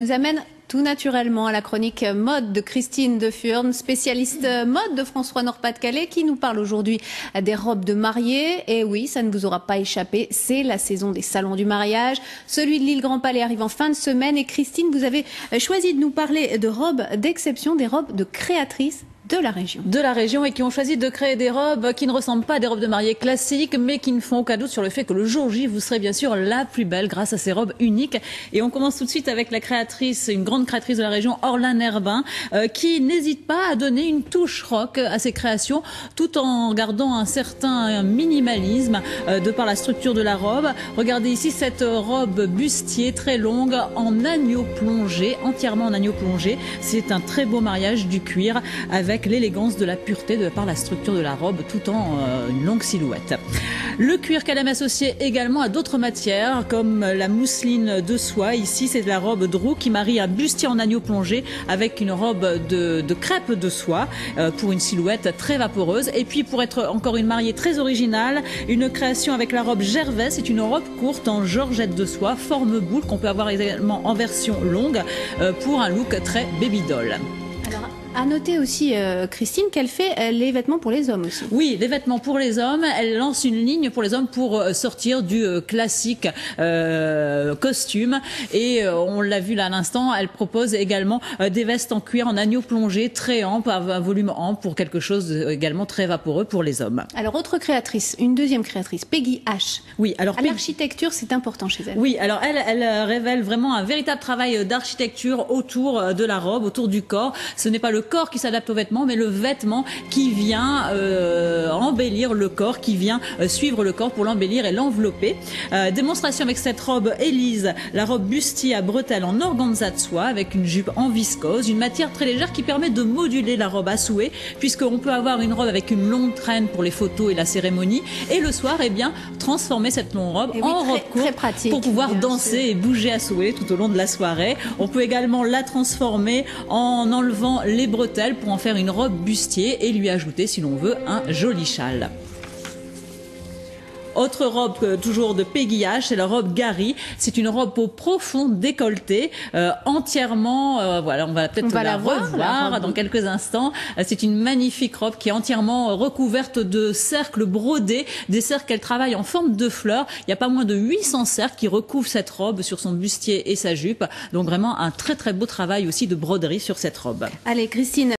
Nous amène tout naturellement à la chronique mode de Christine de Furnes, spécialiste mode de François Nord-Pas-de-Calais, qui nous parle aujourd'hui des robes de mariée. Et oui, ça ne vous aura pas échappé, c'est la saison des salons du mariage. Celui de l'île Grand Palais arrive en fin de semaine. Et Christine, vous avez choisi de nous parler de robes d'exception, des robes de créatrices de la région. De la région, et qui ont choisi de créer des robes qui ne ressemblent pas à des robes de mariée classiques, mais qui ne font aucun doute sur le fait que le jour J, vous serez bien sûr la plus belle grâce à ces robes uniques. Et on commence tout de suite avec la créatrice, une grande créatrice de la région, Orlane Herbin, qui n'hésite pas à donner une touche rock à ses créations, tout en gardant un certain minimalisme de par la structure de la robe. Regardez ici cette robe bustier très longue en agneau plongé, entièrement en agneau plongé. C'est un très beau mariage du cuir avec l'élégance de la pureté de par la structure de la robe, tout en une longue silhouette. Le cuir qu'elle aime associer également à d'autres matières, comme la mousseline de soie. Ici, c'est de la robe Drew qui marie un bustier en agneau plongé avec une robe de crêpe de soie pour une silhouette très vaporeuse. Et puis, pour être encore une mariée très originale, une création avec la robe Gervais. C'est une robe courte en georgette de soie, forme boule, qu'on peut avoir également en version longue pour un look très baby doll. Alors, à noter aussi, Christine, qu'elle fait les vêtements pour les hommes aussi. Oui, les vêtements pour les hommes. Elle lance une ligne pour les hommes pour sortir du classique costume. Et on l'a vu là à l'instant, elle propose également des vestes en cuir en agneau plongé, très ample, à volume ample, pour quelque chose également très vaporeux pour les hommes. Alors, autre créatrice, une deuxième créatrice, Peggy H. Oui, alors l'architecture, c'est important chez elle. Oui, alors elle révèle vraiment un véritable travail d'architecture autour de la robe, autour du corps. Ce n'est pas le corps qui s'adapte au vêtement, mais le vêtement qui vient embellir le corps, qui vient suivre le corps pour l'embellir et l'envelopper. Démonstration avec cette robe Élise, la robe bustier à bretelles en organza de soie avec une jupe en viscose, une matière très légère qui permet de moduler la robe à souhait, puisqu'on peut avoir une robe avec une longue traîne pour les photos et la cérémonie, et le soir, eh bien, transformer cette longue robe en robe courte pour pouvoir danser et bouger à souhait tout au long de la soirée. On peut également la transformer en enlevant les bretelles pour en faire une robe bustier et lui ajouter, si l'on veut, un joli châle. Autre robe toujours de Peggy H, c'est la robe Gary. C'est une robe au profond décolleté, entièrement, voilà, on va peut-être la revoir dans quelques instants. C'est une magnifique robe qui est entièrement recouverte de cercles brodés, des cercles qu'elle travaille en forme de fleurs. Il y a pas moins de 800 cercles qui recouvrent cette robe sur son bustier et sa jupe. Donc vraiment un très très beau travail aussi de broderie sur cette robe. Allez, Christine.